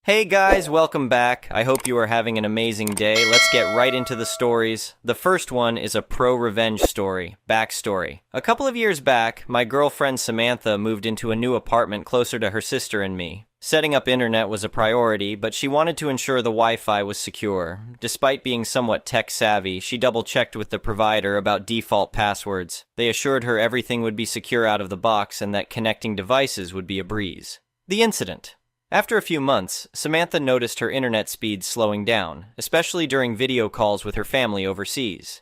Hey guys, welcome back. I hope you are having an amazing day. Let's get right into the stories. The first one is a pro-revenge story. Backstory. A couple of years back, my girlfriend Samantha moved into a new apartment closer to her sister and me. Setting up internet was a priority, but she wanted to ensure the Wi-Fi was secure. Despite being somewhat tech-savvy, she double-checked with the provider about default passwords. They assured her everything would be secure out of the box and that connecting devices would be a breeze. The incident. After a few months, Samantha noticed her internet speed slowing down, especially during video calls with her family overseas.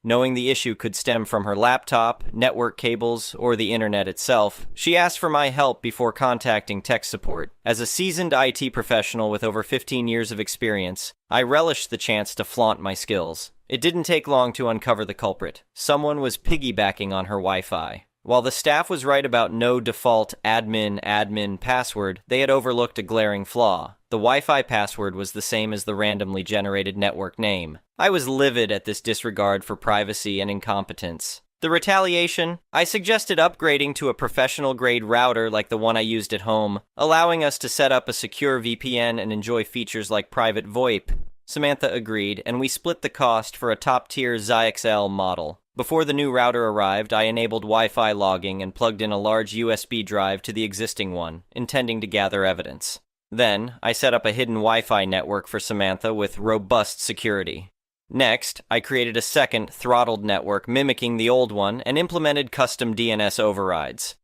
Knowing the issue could stem from her laptop, network cables, or the internet itself, she asked for my help before contacting tech support. As a seasoned IT professional with over 15 years of experience, I relished the chance to flaunt my skills. It didn't take long to uncover the culprit. Someone was piggybacking on her Wi-Fi. While the staff was right about no default admin password, they had overlooked a glaring flaw. The Wi-Fi password was the same as the randomly generated network name. I was livid at this disregard for privacy and incompetence. The retaliation? I suggested upgrading to a professional-grade router like the one I used at home, allowing us to set up a secure VPN and enjoy features like private VoIP. Samantha agreed, and we split the cost for a top-tier XL model. Before the new router arrived, I enabled Wi-Fi logging and plugged in a large USB drive to the existing one, intending to gather evidence. Then, I set up a hidden Wi-Fi network for Samantha with robust security. Next, I created a second, throttled network mimicking the old one and implemented custom DNS overrides.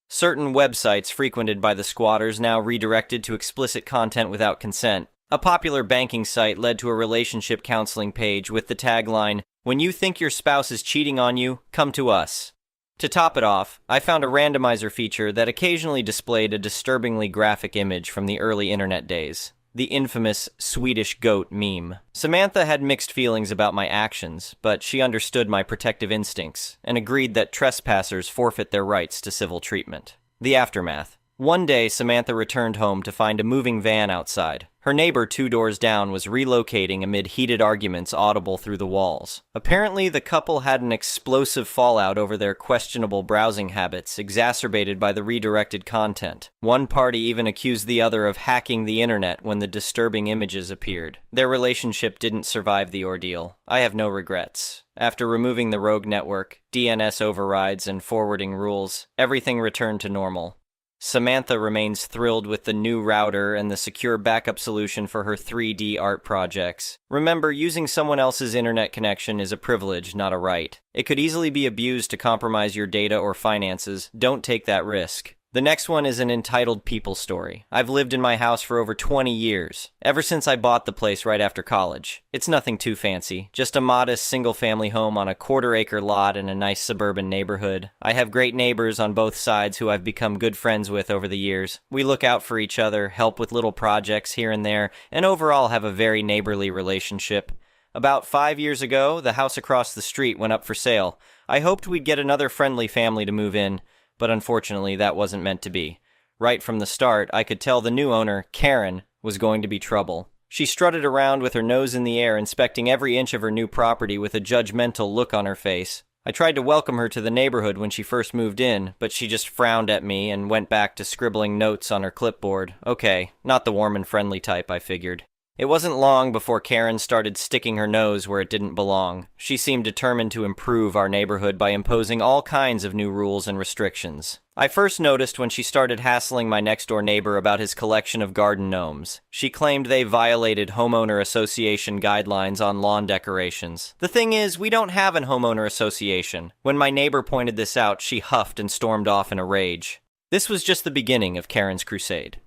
Certain websites frequented by the squatters now redirected to explicit content without consent. A popular banking site led to a relationship counseling page with the tagline, "When you think your spouse is cheating on you, come to us." To top it off, I found a randomizer feature that occasionally displayed a disturbingly graphic image from the early internet days. The infamous Swedish goat meme. Samantha had mixed feelings about my actions, but she understood my protective instincts and agreed that trespassers forfeit their rights to civil treatment. The aftermath. One day, Samantha returned home to find a moving van outside. Her neighbor 2 doors down was relocating amid heated arguments audible through the walls. Apparently, the couple had an explosive fallout over their questionable browsing habits, exacerbated by the redirected content. One party even accused the other of hacking the internet when the disturbing images appeared. Their relationship didn't survive the ordeal. I have no regrets. After removing the rogue network, DNS overrides, and forwarding rules, everything returned to normal. Samantha remains thrilled with the new router and the secure backup solution for her 3D art projects. Remember, using someone else's internet connection is a privilege, not a right. It could easily be abused to compromise your data or finances. Don't take that risk. The next one is an entitled people story. I've lived in my house for over 20 years, ever since I bought the place right after college. It's nothing too fancy, just a modest single-family home on a quarter-acre lot in a nice suburban neighborhood. I have great neighbors on both sides who I've become good friends with over the years. We look out for each other, help with little projects here and there, and overall have a very neighborly relationship. About 5 years ago, the house across the street went up for sale. I hoped we'd get another friendly family to move in, but unfortunately that wasn't meant to be. Right from the start, I could tell the new owner, Karen, was going to be trouble. She strutted around with her nose in the air, inspecting every inch of her new property with a judgmental look on her face. I tried to welcome her to the neighborhood when she first moved in, but she just frowned at me and went back to scribbling notes on her clipboard. Okay, not the warm and friendly type, I figured. It wasn't long before Karen started sticking her nose where it didn't belong. She seemed determined to improve our neighborhood by imposing all kinds of new rules and restrictions. I first noticed when she started hassling my next-door neighbor about his collection of garden gnomes. She claimed they violated homeowner association guidelines on lawn decorations. The thing is, we don't have an homeowner association. When my neighbor pointed this out, she huffed and stormed off in a rage. This was just the beginning of Karen's crusade.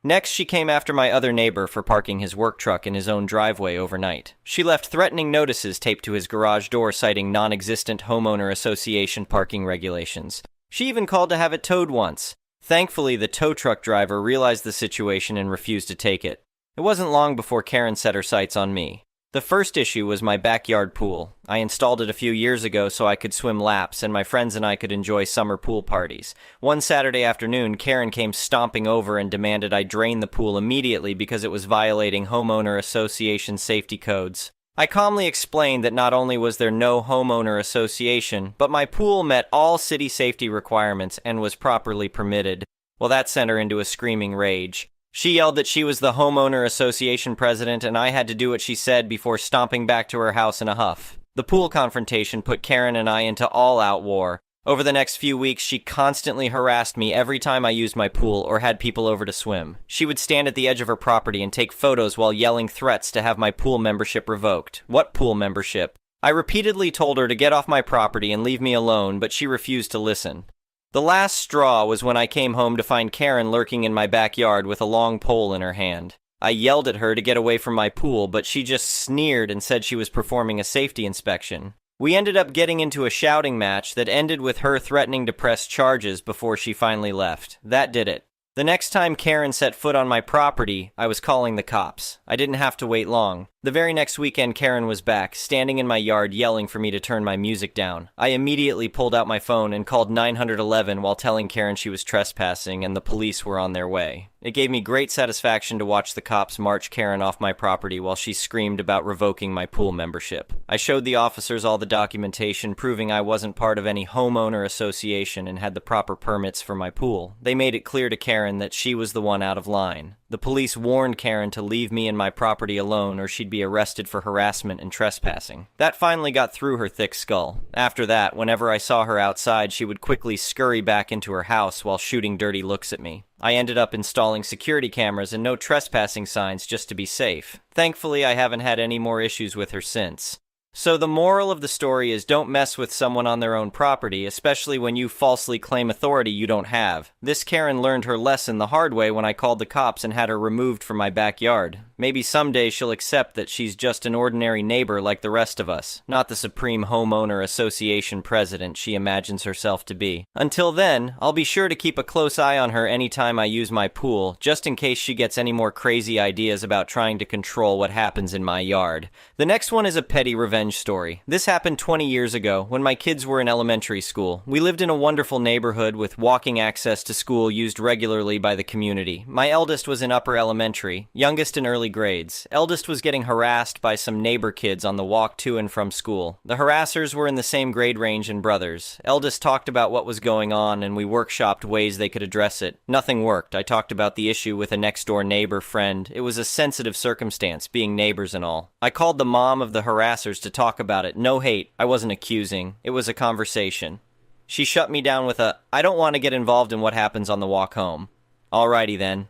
Next, she came after my other neighbor for parking his work truck in his own driveway overnight. She left threatening notices taped to his garage door citing non-existent homeowner association parking regulations. She even called to have it towed once. Thankfully, the tow truck driver realized the situation and refused to take it. It wasn't long before Karen set her sights on me. The first issue was my backyard pool. I installed it a few years ago so I could swim laps and my friends and I could enjoy summer pool parties. One Saturday afternoon, Karen came stomping over and demanded I drain the pool immediately because it was violating homeowner association safety codes. I calmly explained that not only was there no homeowner association, but my pool met all city safety requirements and was properly permitted. Well, that sent her into a screaming rage. She yelled that she was the homeowner association president and I had to do what she said before stomping back to her house in a huff. The pool confrontation put Karen and I into all-out war. Over the next few weeks, she constantly harassed me every time I used my pool or had people over to swim. She would stand at the edge of her property and take photos while yelling threats to have my pool membership revoked. What pool membership? I repeatedly told her to get off my property and leave me alone, but she refused to listen. The last straw was when I came home to find Karen lurking in my backyard with a long pole in her hand. I yelled at her to get away from my pool, but she just sneered and said she was performing a safety inspection. We ended up getting into a shouting match that ended with her threatening to press charges before she finally left. That did it. The next time Karen set foot on my property, I was calling the cops. I didn't have to wait long. The very next weekend, Karen was back, standing in my yard yelling for me to turn my music down. I immediately pulled out my phone and called 911 while telling Karen she was trespassing and the police were on their way. It gave me great satisfaction to watch the cops march Karen off my property while she screamed about revoking my pool membership. I showed the officers all the documentation proving I wasn't part of any homeowner association and had the proper permits for my pool. They made it clear to Karen that she was the one out of line. The police warned Karen to leave me and my property alone or she'd be arrested for harassment and trespassing. That finally got through her thick skull. After that, whenever I saw her outside, she would quickly scurry back into her house while shooting dirty looks at me. I ended up installing security cameras and no trespassing signs just to be safe. Thankfully, I haven't had any more issues with her since. So the moral of the story is don't mess with someone on their own property, especially when you falsely claim authority you don't have. This Karen learned her lesson the hard way when I called the cops and had her removed from my backyard. Maybe someday she'll accept that she's just an ordinary neighbor like the rest of us, not the supreme homeowner association president she imagines herself to be. Until then, I'll be sure to keep a close eye on her anytime I use my pool, just in case she gets any more crazy ideas about trying to control what happens in my yard. The next one is a petty revenge story. This happened 20 years ago when my kids were in elementary school. We lived in a wonderful neighborhood with walking access to school used regularly by the community. My eldest was in upper elementary, youngest in early grades. Eldest was getting harassed by some neighbor kids on the walk to and from school. The harassers were in the same grade range and brothers. Eldest talked about what was going on and we workshopped ways they could address it. Nothing worked. I talked about the issue with a next door neighbor friend. It was a sensitive circumstance, being neighbors and all. I called the mom of the harassers to talk about it. No hate. I wasn't accusing. It was a conversation. She shut me down with I don't want to get involved in what happens on the walk home. Alrighty then.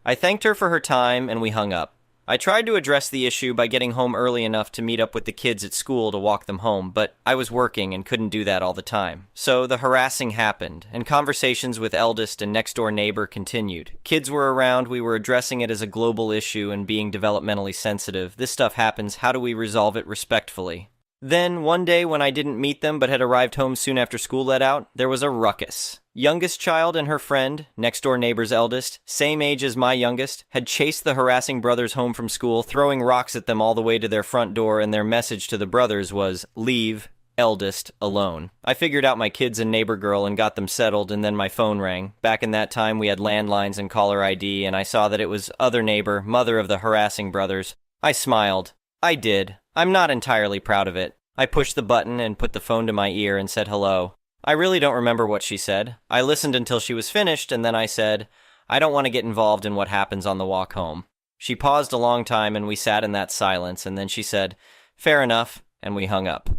I thanked her for her time and we hung up. I tried to address the issue by getting home early enough to meet up with the kids at school to walk them home, but I was working and couldn't do that all the time. So the harassing happened, and conversations with eldest and next-door neighbor continued. Kids were around, we were addressing it as a global issue and being developmentally sensitive. This stuff happens, how do we resolve it respectfully? Then, one day when I didn't meet them but had arrived home soon after school let out, there was a ruckus. Youngest child and her friend, next-door neighbor's eldest, same age as my youngest, had chased the harassing brothers home from school, throwing rocks at them all the way to their front door, and their message to the brothers was, "Leave eldest alone." I figured out my kids and neighbor girl and got them settled, and then my phone rang. Back in that time, we had landlines and caller ID, and I saw that it was other neighbor, mother of the harassing brothers. I smiled. I did. I'm not entirely proud of it. I pushed the button and put the phone to my ear and said hello. I really don't remember what she said. I listened until she was finished, and then I said, "I don't want to get involved in what happens on the walk home." She paused a long time, and we sat in that silence, and then she said, "Fair enough," and we hung up.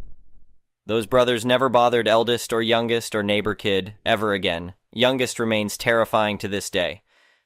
Those brothers never bothered eldest or youngest or neighbor kid ever again. Youngest remains terrifying to this day.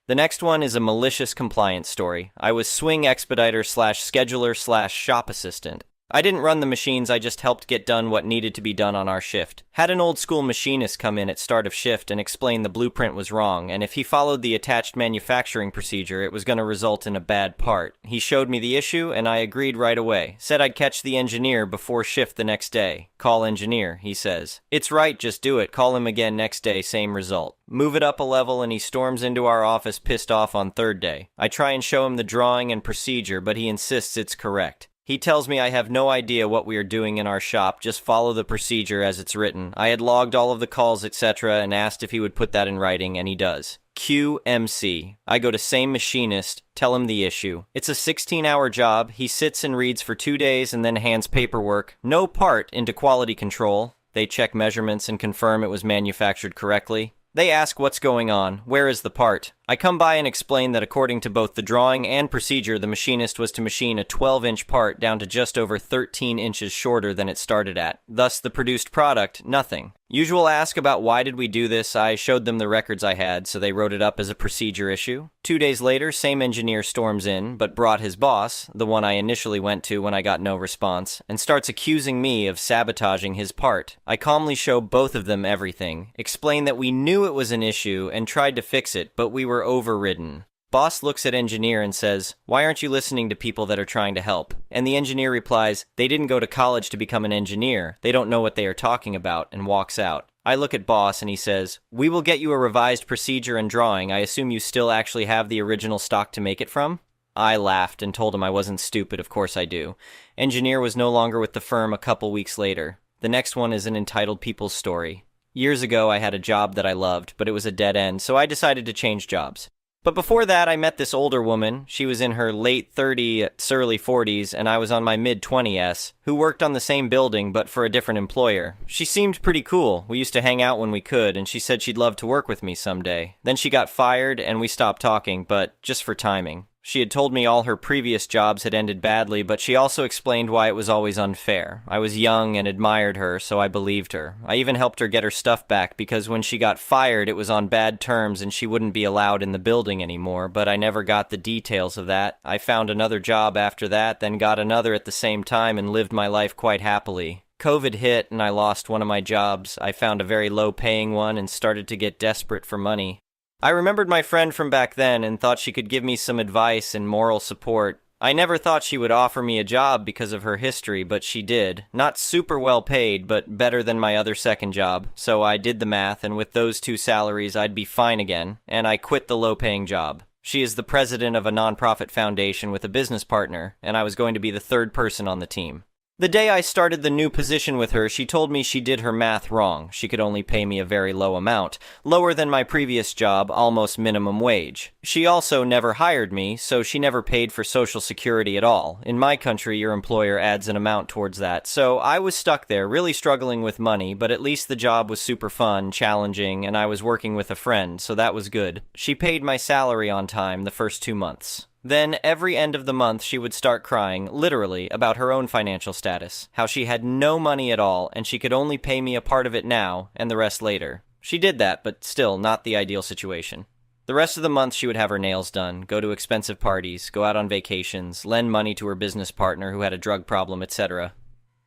The next one is a malicious compliance story. I was swing expediter / scheduler / shop assistant. I didn't run the machines, I just helped get done what needed to be done on our shift. Had an old school machinist come in at start of shift and explain the blueprint was wrong, and if he followed the attached manufacturing procedure, it was going to result in a bad part. He showed me the issue, and I agreed right away. Said I'd catch the engineer before shift the next day. Call engineer, he says. It's right, just do it. Call him again next day, same result. Move it up a level, and he storms into our office pissed off on third day. I try and show him the drawing and procedure, but he insists it's correct. He tells me I have no idea what we are doing in our shop, just follow the procedure as it's written. I had logged all of the calls, etc., and asked if he would put that in writing, and he does. QMC. I go to same machinist, tell him the issue. It's a 16-hour job. He sits and reads for 2 days and then hands paperwork, no part, into quality control. They check measurements and confirm it was manufactured correctly. They ask what's going on, where is the part. I come by and explain that according to both the drawing and procedure, the machinist was to machine a 12-inch part down to just over 13 inches shorter than it started at. Thus, the produced product, nothing. Usual ask about why did we do this. I showed them the records I had, so they wrote it up as a procedure issue. 2 days later, same engineer storms in, but brought his boss, the one I initially went to when I got no response, and starts accusing me of sabotaging his part. I calmly show both of them everything, explain that we knew it was an issue and tried to fix it, but we were overridden. Boss looks at engineer and says, "Why aren't you listening to people that are trying to help?" And the engineer replies, "They didn't go to college to become an engineer. They don't know what they are talking about," and walks out. I look at boss and he says, "We will get you a revised procedure and drawing. I assume you still actually have the original stock to make it from?" I laughed and told him I wasn't stupid. Of course I do. Engineer was no longer with the firm a couple weeks later. The next one is an entitled people's story. Years ago I had a job that I loved, but it was a dead end, so I decided to change jobs. But before that, I met this older woman. She was in her late 30s, early 40s, and I was on my mid-20s, who worked on the same building but for a different employer. She seemed pretty cool. We used to hang out when we could, and she said she'd love to work with me someday. Then she got fired, and we stopped talking, but just for timing. She had told me all her previous jobs had ended badly, but she also explained why it was always unfair. I was young and admired her, so I believed her. I even helped her get her stuff back because when she got fired, it was on bad terms and she wouldn't be allowed in the building anymore, but I never got the details of that. I found another job after that, then got another at the same time and lived my life quite happily. COVID hit and I lost one of my jobs. I found a very low-paying one and started to get desperate for money. I remembered my friend from back then and thought she could give me some advice and moral support. I never thought she would offer me a job because of her history, but she did. Not super well paid, but better than my other second job. So I did the math, and with those 2 salaries, I'd be fine again, and I quit the low-paying job. She is the president of a nonprofit foundation with a business partner, and I was going to be the 3rd person on the team. The day I started the new position with her, she told me she did her math wrong. She could only pay me a very low amount, lower than my previous job, almost minimum wage. She also never hired me, so she never paid for Social Security at all. In my country, your employer adds an amount towards that. So I was stuck there, really struggling with money, but at least the job was super fun, challenging, and I was working with a friend, so that was good. She paid my salary on time the first 2 months. Then, every end of the month, she would start crying, literally, about her own financial status, how she had no money at all, and she could only pay me a part of it now, and the rest later. She did that, but still, not the ideal situation. The rest of the month, she would have her nails done, go to expensive parties, go out on vacations, lend money to her business partner who had a drug problem, etc.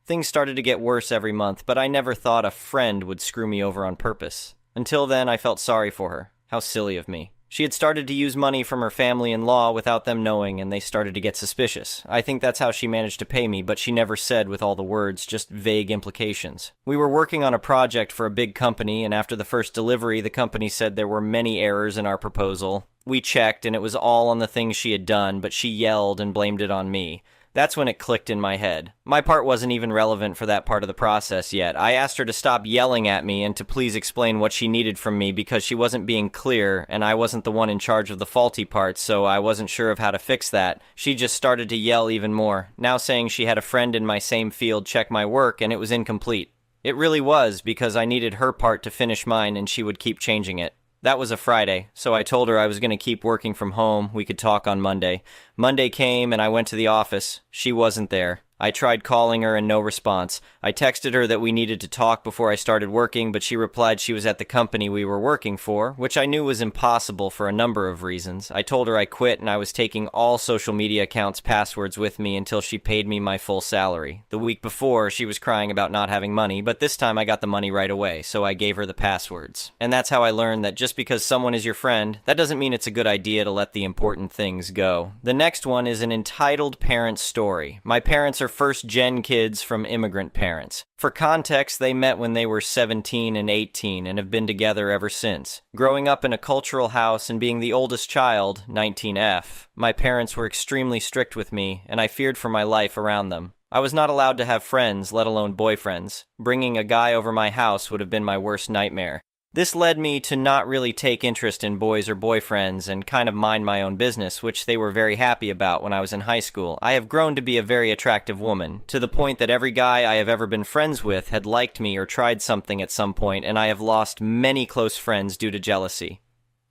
Things started to get worse every month, but I never thought a friend would screw me over on purpose. Until then, I felt sorry for her. How silly of me. She had started to use money from her family-in-law without them knowing, and they started to get suspicious. I think that's how she managed to pay me, but she never said with all the words, just vague implications. We were working on a project for a big company, and after the first delivery, the company said there were many errors in our proposal. We checked, and it was all on the things she had done, but she yelled and blamed it on me. That's when it clicked in my head. My part wasn't even relevant for that part of the process yet. I asked her to stop yelling at me and to please explain what she needed from me because she wasn't being clear and I wasn't the one in charge of the faulty parts, so I wasn't sure of how to fix that. She just started to yell even more, now saying she had a friend in my same field check my work and it was incomplete. It really was because I needed her part to finish mine and she would keep changing it. That was a Friday, so I told her I was going to keep working from home. We could talk on Monday. Monday came and I went to the office. She wasn't there. I tried calling her and no response. I texted her that we needed to talk before I started working, but she replied she was at the company we were working for, which I knew was impossible for a number of reasons. I told her I quit and I was taking all social media accounts' passwords with me until she paid me my full salary. The week before, she was crying about not having money, but this time I got the money right away, so I gave her the passwords. And that's how I learned that just because someone is your friend, that doesn't mean it's a good idea to let the important things go. The next one is an entitled parent story. My parents are first-gen kids from immigrant parents. For context, they met when they were 17 and 18 and have been together ever since. Growing up in a cultural house and being the oldest child, 19F, my parents were extremely strict with me, and I feared for my life around them. I was not allowed to have friends, let alone boyfriends. Bringing a guy over my house would have been my worst nightmare. This led me to not really take interest in boys or boyfriends and kind of mind my own business, which they were very happy about when I was in high school. I have grown to be a very attractive woman, to the point that every guy I have ever been friends with had liked me or tried something at some point, and I have lost many close friends due to jealousy.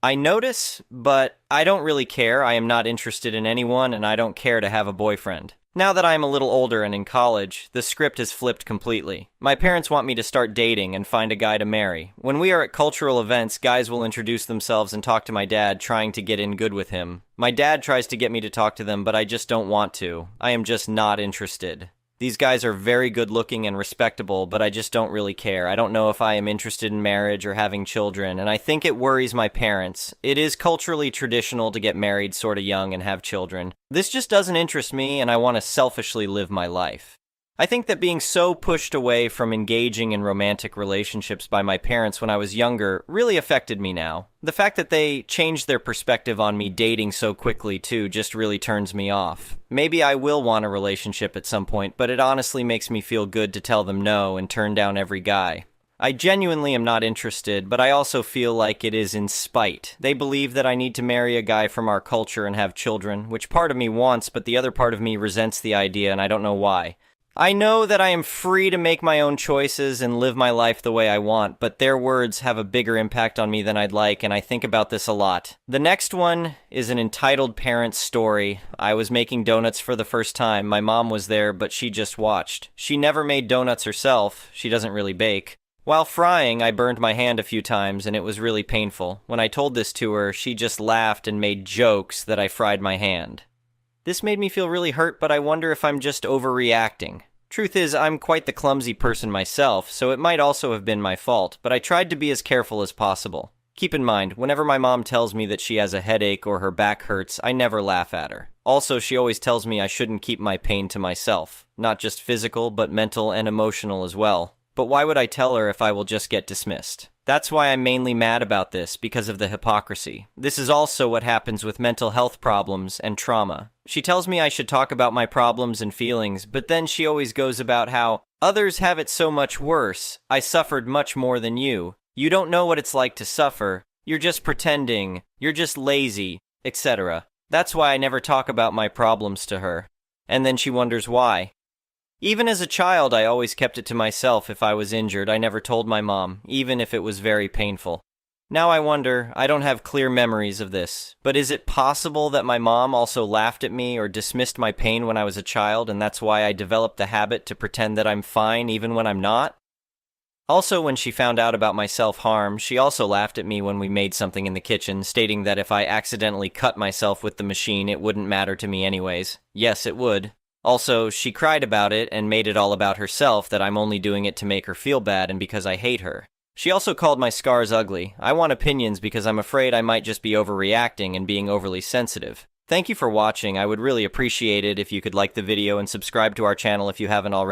I notice, but I don't really care. I am not interested in anyone, and I don't care to have a boyfriend. Now that I am a little older and in college, the script has flipped completely. My parents want me to start dating and find a guy to marry. When we are at cultural events, guys will introduce themselves and talk to my dad, trying to get in good with him. My dad tries to get me to talk to them, but I just don't want to. I am just not interested. These guys are very good looking and respectable, but I just don't really care. I don't know if I am interested in marriage or having children, and I think it worries my parents. It is culturally traditional to get married sorta young and have children. This just doesn't interest me, and I want to selfishly live my life. I think that being so pushed away from engaging in romantic relationships by my parents when I was younger really affected me now. The fact that they changed their perspective on me dating so quickly too just really turns me off. Maybe I will want a relationship at some point, but it honestly makes me feel good to tell them no and turn down every guy. I genuinely am not interested, but I also feel like it is in spite. They believe that I need to marry a guy from our culture and have children, which part of me wants, but the other part of me resents the idea, and I don't know why. I know that I am free to make my own choices and live my life the way I want, but their words have a bigger impact on me than I'd like, and I think about this a lot. The next one is an entitled parent's story. I was making donuts for the first time. My mom was there, but she just watched. She never made donuts herself. She doesn't really bake. While frying, I burned my hand a few times, and it was really painful. When I told this to her, she just laughed and made jokes that I fried my hand. This made me feel really hurt, but I wonder if I'm just overreacting. Truth is, I'm quite the clumsy person myself, so it might also have been my fault, but I tried to be as careful as possible. Keep in mind, whenever my mom tells me that she has a headache or her back hurts, I never laugh at her. Also, she always tells me I shouldn't keep my pain to myself. Not just physical, but mental and emotional as well. But why would I tell her if I will just get dismissed? That's why I'm mainly mad about this, because of the hypocrisy. This is also what happens with mental health problems and trauma. She tells me I should talk about my problems and feelings, but then she always goes about how others have it so much worse. I suffered much more than you. You don't know what it's like to suffer. You're just pretending. You're just lazy, etc. That's why I never talk about my problems to her. And then she wonders why. Even as a child, I always kept it to myself. If I was injured, I never told my mom, even if it was very painful. Now I wonder, I don't have clear memories of this, but is it possible that my mom also laughed at me or dismissed my pain when I was a child, and that's why I developed the habit to pretend that I'm fine even when I'm not? Also, when she found out about my self-harm, she also laughed at me when we made something in the kitchen, stating that if I accidentally cut myself with the machine, it wouldn't matter to me anyways. Yes, it would. Also, she cried about it and made it all about herself, that I'm only doing it to make her feel bad and because I hate her. She also called my scars ugly. I want opinions because I'm afraid I might just be overreacting and being overly sensitive. Thank you for watching. I would really appreciate it if you could like the video and subscribe to our channel if you haven't already.